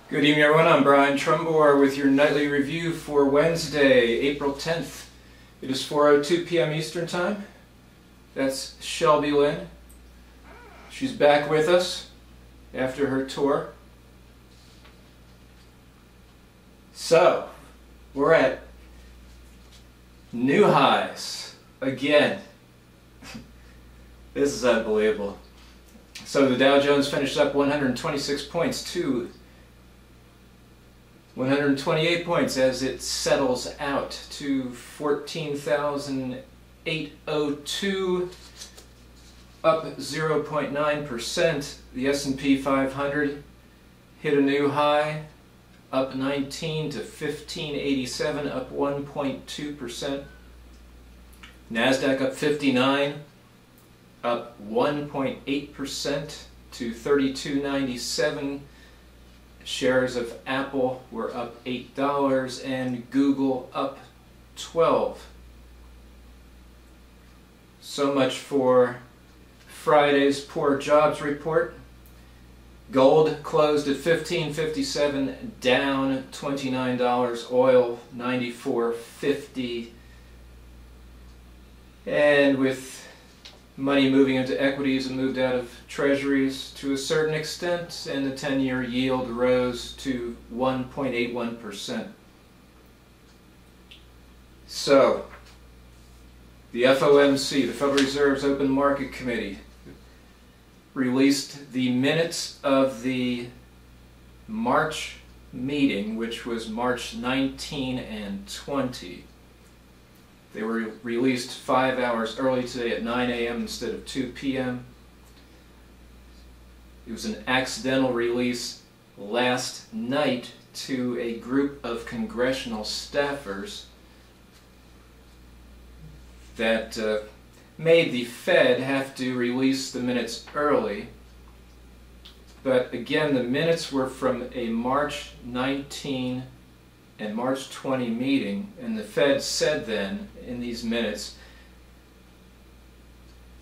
Good evening, everyone. I'm Brian Trumbore with your nightly review for Wednesday, April 10th. It is 4:02 p.m. Eastern Time. That's Shelby Lynn. She's back with us after her tour. So, we're at new highs again. This is unbelievable. So the Dow Jones finished up 126 points to 128 points as it settles out to 14,802, up 0.9%. The S&P 500 hit a new high, up 19 to 1587, up 1.2%. NASDAQ up 59, up 1.8% to 3297. Shares of Apple were up $8 and Google up 12. So much for Friday's poor jobs report. Gold closed at $15.57, down $29. Oil $94.50. And with money moving into equities, it moved out of treasuries to a certain extent, and the 10-year yield rose to 1.81%. So, the FOMC, the Federal Reserve's Open Market Committee, released the minutes of the March meeting, which was March 19 and 20. They were released 5 hours early today at 9 a.m. instead of 2 p.m. It was an accidental release last night to a group of congressional staffers that made the Fed have to release the minutes early. But again, the minutes were from a March 19 and March 20 meeting, and the Fed said then in these minutes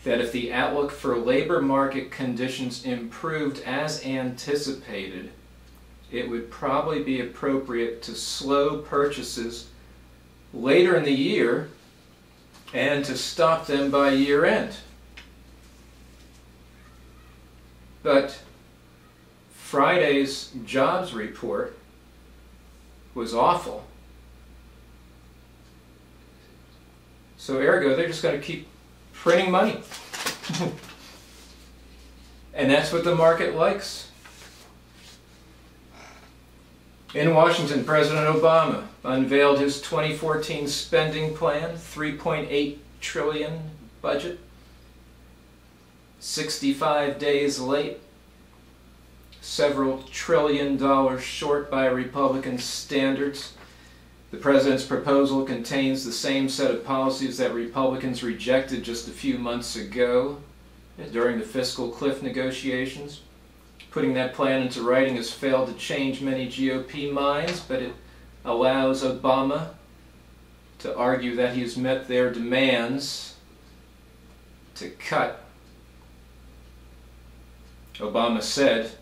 that if the outlook for labor market conditions improved as anticipated, it would probably be appropriate to slow purchases later in the year and to stop them by year end. But Friday's jobs report was awful. So ergo, they're just going to keep printing money. And that's what the market likes. In Washington, President Obama unveiled his 2014 spending plan, $3.8 trillion budget. 65 days late. Several $trillion short by Republican standards. The president's proposal contains the same set of policies that Republicans rejected just a few months ago during the fiscal cliff negotiations. Putting that plan into writing has failed to change many GOP minds, but it allows Obama to argue that he has met their demands to cut. Obama said,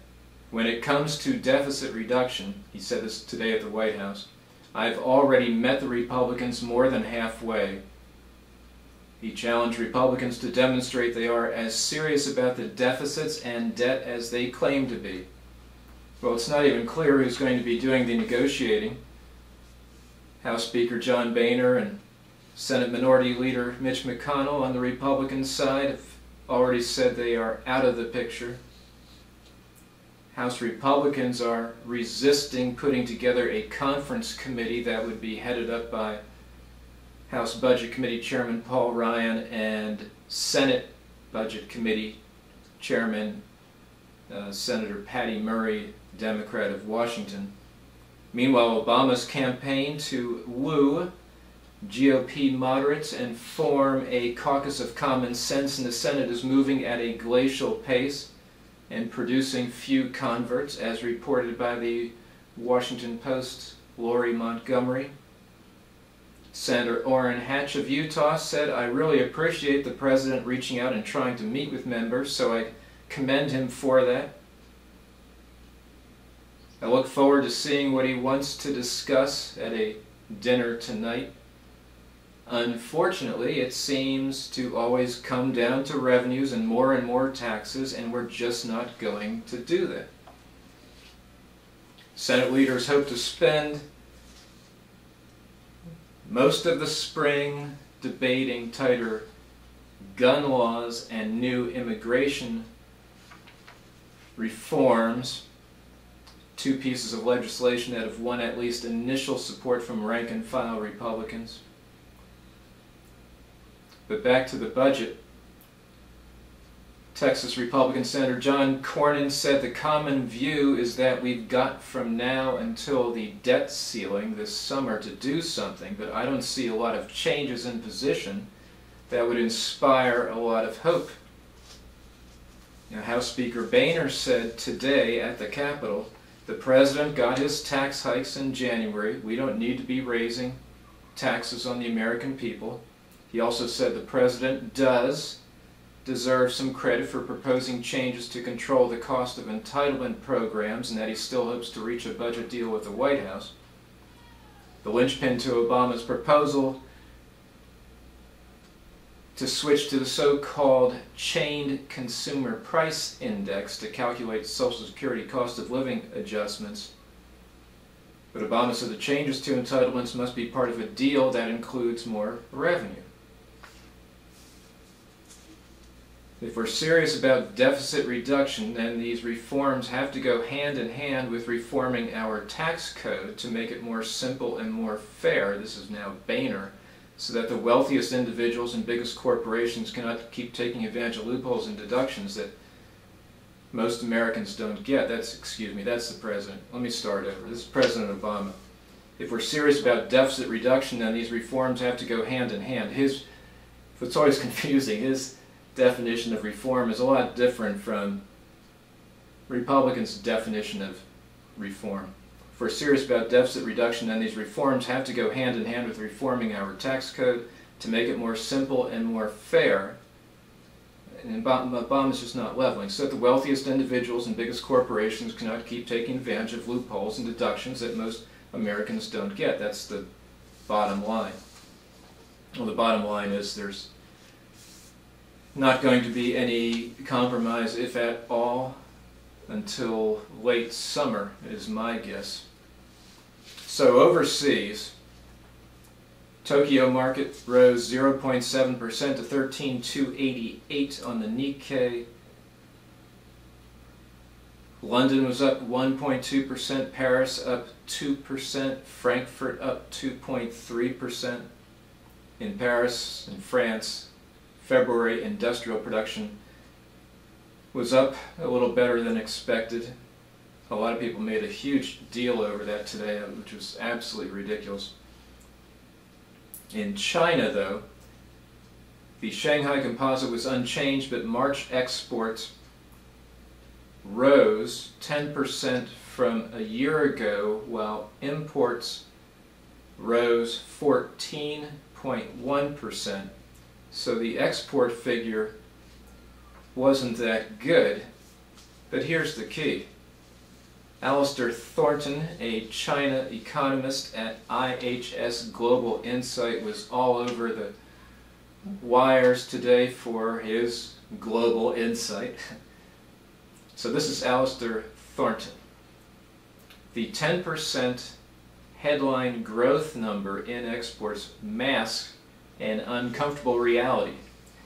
"When it comes to deficit reduction," he said this today at the White House, "I've already met the Republicans more than halfway." He challenged Republicans to demonstrate they are as serious about the deficits and debt as they claim to be. Well, it's not even clear who's going to be doing the negotiating. House Speaker John Boehner and Senate Minority Leader Mitch McConnell on the Republican side have already said they are out of the picture. House Republicans are resisting putting together a conference committee that would be headed up by House Budget Committee Chairman Paul Ryan and Senate Budget Committee Chairman Senator Patty Murray, Democrat of Washington. Meanwhile, Obama's campaign to woo GOP moderates and form a caucus of common sense in the Senate is moving at a glacial pace and producing few converts, as reported by the Washington Post's Lori Montgomery. Senator Orrin Hatch of Utah said, "I really appreciate the president reaching out and trying to meet with members, so I commend him for that. I look look forward to seeing what he wants to discuss at a dinner tonight. Unfortunately, it seems to always come down to revenues and more taxes, and we're just not going to do that. Senate leaders hope to spend most of the spring debating tighter gun laws and new immigration reforms, two pieces of legislation that have won at least initial support from rank-and-file Republicans. But back to the budget. Texas Republican Senator John Cornyn said the common view is that we've got from now until the debt ceiling this summer to do something, but I don't see a lot of changes in position that would inspire a lot of hope. Now, House Speaker Boehner said today at the Capitol, the president got his tax hikes in January. We don't need to be raising taxes on the American people. He also said the president does deserve some credit for proposing changes to control the cost of entitlement programs, and that he still hopes to reach a budget deal with the White House. The linchpin to Obama's proposal to switch to the so-called chained consumer price index to calculate Social Security cost of living adjustments. But Obama said the changes to entitlements must be part of a deal that includes more revenue. If we're serious about deficit reduction, then these reforms have to go hand in hand with reforming our tax code to make it more simple and more fair. This is now Boehner, so that the wealthiest individuals and biggest corporations cannot keep taking advantage of loopholes and deductions that most Americans don't get. That's the president. Let me start over. This is President Obama. If we're serious about deficit reduction, then these reforms have to go hand in hand. It's always confusing. His definition of reform is a lot different from Republicans' definition of reform. If we're serious about deficit reduction, then these reforms have to go hand in hand with reforming our tax code to make it more simple and more fair. And Obama's just not leveling, so that the wealthiest individuals and biggest corporations cannot keep taking advantage of loopholes and deductions that most Americans don't get. That's the bottom line. Well, the bottom line is there's not going to be any compromise, if at all, until late summer, is my guess. So overseas, Tokyo market rose 0.7% to 13,288 on the Nikkei. London was up 1.2%, Paris up 2%, Frankfurt up 2.3%. In Paris, in France, February industrial production was up a little better than expected. A lot of people made a huge deal over that today, which was absolutely ridiculous. In China, though, the Shanghai Composite was unchanged, but March exports rose 10% from a year ago, while imports rose 14.1%. So the export figure wasn't that good, but here's the key. Alistair Thornton, a China economist at IHS Global Insight, was all over the wires today for his global insight. So this is Alistair Thornton. The 10% headline growth number in exports masks an uncomfortable reality.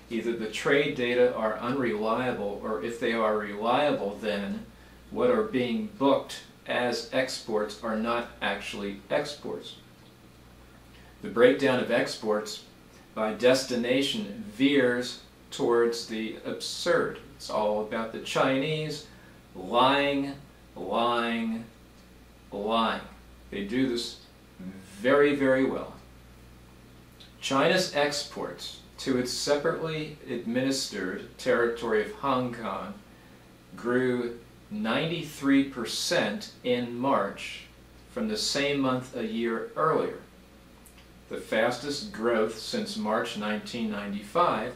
Either the trade data are unreliable, or if they are reliable, then what are being booked as exports are not actually exports. The breakdown of exports by destination veers towards the absurd. It's all about the Chinese lying, lying, lying. They do this very, very well. China's exports to its separately administered territory of Hong Kong grew 93% in March from the same month a year earlier, the fastest growth since March 1995,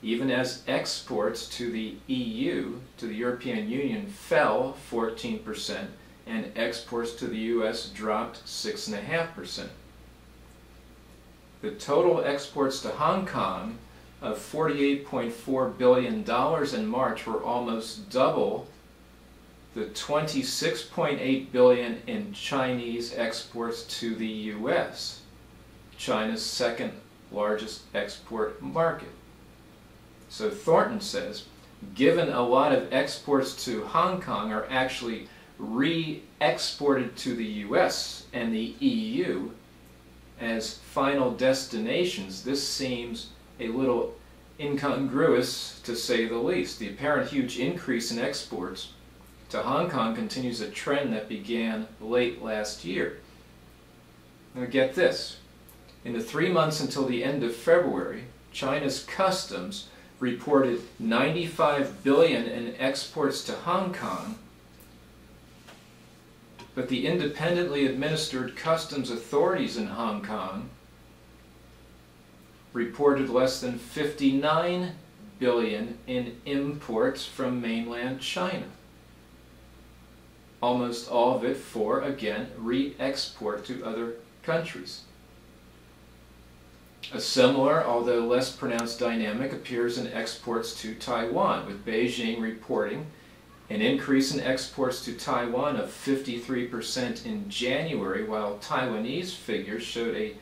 even as exports to the EU, to the European Union, fell 14% and exports to the U.S. dropped 6.5%. The total exports to Hong Kong of $48.4 billion in March were almost double the $26.8 billion in Chinese exports to the U.S., China's second largest export market. So Thornton says, given a lot of exports to Hong Kong are actually re-exported to the U.S. and the EU as final destinations, this seems a little incongruous to say the least. The apparent huge increase in exports to Hong Kong continues a trend that began late last year. Now get this. In the 3 months until the end of February, China's customs reported $95 billion in exports to Hong Kong, but the independently administered customs authorities in Hong Kong reported less than $59 billion in imports from mainland China. Almost all of it for, again, re-export to other countries. A similar, although less pronounced dynamic appears in exports to Taiwan, with Beijing reporting an increase in exports to Taiwan of 53% in January, while Taiwanese figures showed a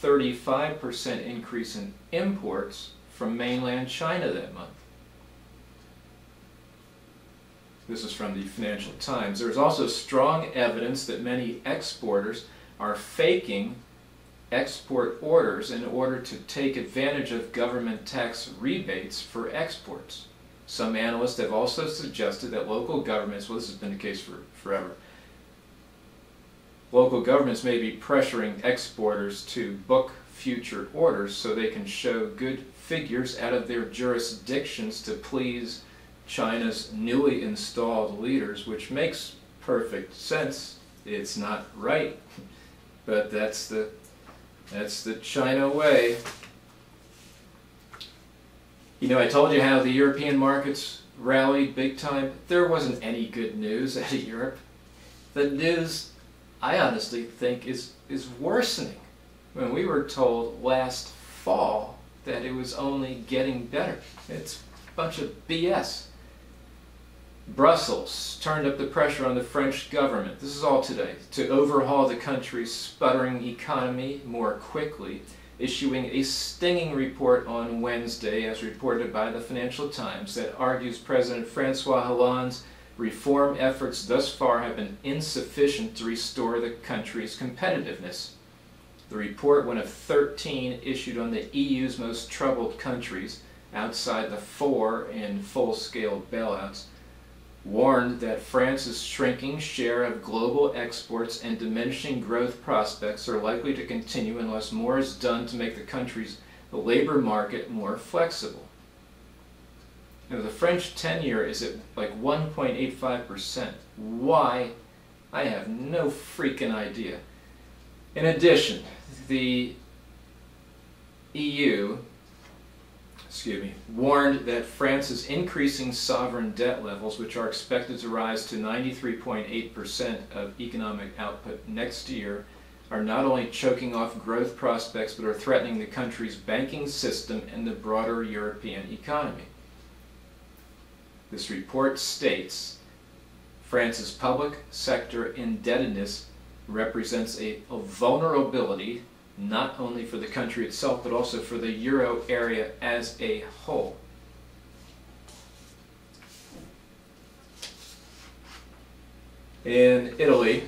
35% increase in imports from mainland China that month. This is from the Financial Times. There is also strong evidence that many exporters are faking export orders in order to take advantage of government tax rebates for exports. Some analysts have also suggested that local governments, well, this has been the case for forever, local governments may be pressuring exporters to book future orders so they can show good figures out of their jurisdictions to please China's newly installed leaders, which makes perfect sense. It's not right, but that's the China way. You know, I told you how the European markets rallied big time. There wasn't any good news out of Europe. The news, I honestly think, is worsening. When we were told last fall that it was only getting better. It's a bunch of BS. Brussels turned up the pressure on the French government, this is all today, to overhaul the country's sputtering economy more quickly, issuing a stinging report on Wednesday, as reported by the Financial Times, that argues President Francois Hollande's reform efforts thus far have been insufficient to restore the country's competitiveness. The report, one of 13 issued on the EU's most troubled countries, outside the 4 in full-scale bailouts, warned that France's shrinking share of global exports and diminishing growth prospects are likely to continue unless more is done to make the country's labor market more flexible. You know, the French 10-year is at like 1.85%. Why? I have no freaking idea. In addition, the EU warned that France's increasing sovereign debt levels, which are expected to rise to 93.8% of economic output next year, are not only choking off growth prospects but are threatening the country's banking system and the broader European economy. This report states France's public sector indebtedness represents a vulnerability not only for the country itself, but also for the euro area as a whole. In Italy,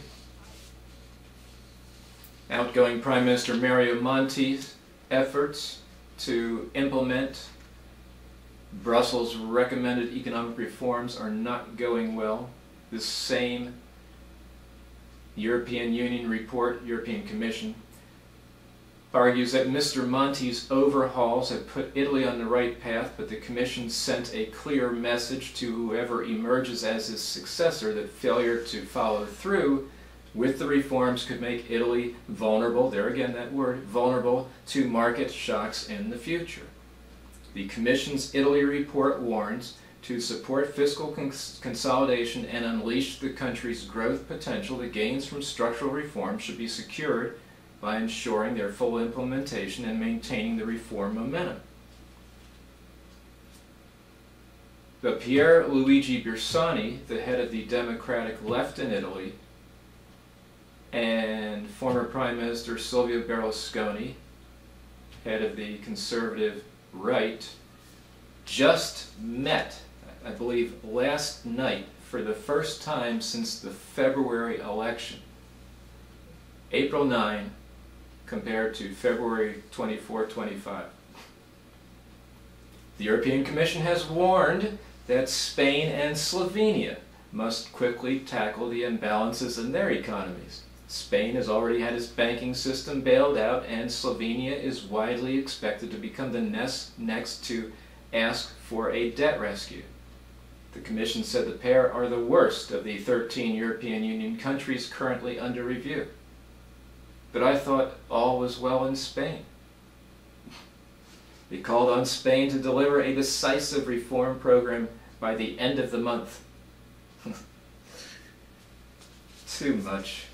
outgoing Prime Minister Mario Monti's efforts to implement Brussels' recommended economic reforms are not going well. This same European Union report, European Commission, argues that Mr. Monti's overhauls have put Italy on the right path, but the Commission sent a clear message to whoever emerges as his successor that failure to follow through with the reforms could make Italy vulnerable, there again that word, vulnerable to market shocks in the future. The Commission's Italy report warns to support fiscal consolidation and unleash the country's growth potential, the gains from structural reform should be secured by ensuring their full implementation and maintaining the reform momentum. But Pier Luigi Bersani, the head of the Democratic left in Italy, and former Prime Minister Silvio Berlusconi, head of the conservative right, just met, I believe, last night for the first time since the February election. April 9 compared to February 24, 25. The European Commission has warned that Spain and Slovenia must quickly tackle the imbalances in their economies. Spain has already had its banking system bailed out, and Slovenia is widely expected to become the next to ask for a debt rescue. The Commission said the pair are the worst of the 13 European Union countries currently under review. But I thought all was well in Spain. They called on Spain to deliver a decisive reform program by the end of the month. Too much.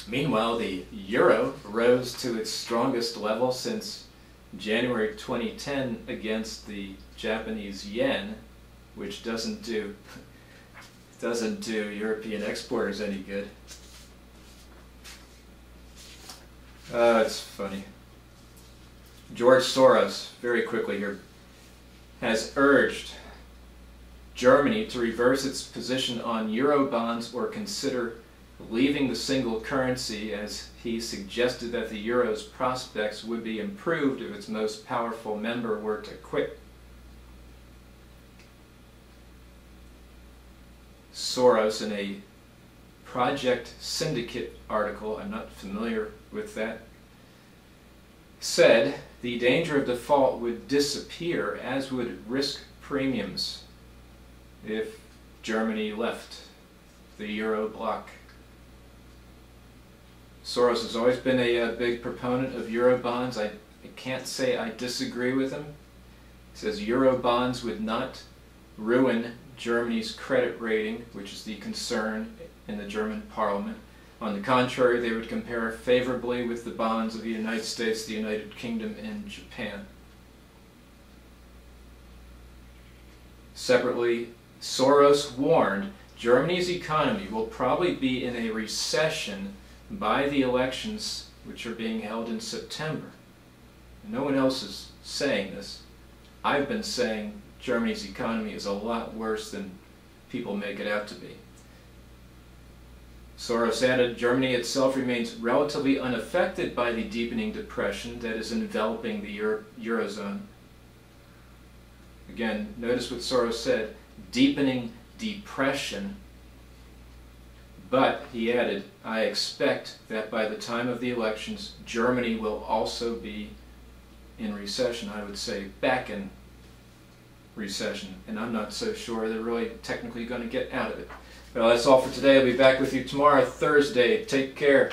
Meanwhile, the euro rose to its strongest level since January 2010 against the Japanese yen, which doesn't do European exporters any good. It's funny. George Soros, very quickly here, has urged Germany to reverse its position on euro bonds or consider leaving the single currency, as he suggested that the euro's prospects would be improved if its most powerful member were to quit. Soros, in a Project Syndicate article, I'm not familiar with that, said the danger of default would disappear, as would risk premiums, if Germany left the euro bloc. Soros has always been a big proponent of euro bonds. I can't say I disagree with him. He says euro bonds would not ruin Germany's credit rating, which is the concern in the German parliament. On the contrary, they would compare favorably with the bonds of the United States, the United Kingdom, and Japan. Separately, Soros warned Germany's economy will probably be in a recession by the elections which are being held in September. No one else is saying this. I've been saying Germany's economy is a lot worse than people make it out to be. Soros added, Germany itself remains relatively unaffected by the deepening depression that is enveloping the Eurozone. Again, notice what Soros said, deepening depression. But, he added, I expect that by the time of the elections, Germany will also be in recession. I would say back in recession. And I'm not so sure they're really technically going to get out of it. Well, that's all for today. I'll be back with you tomorrow, Thursday. Take care.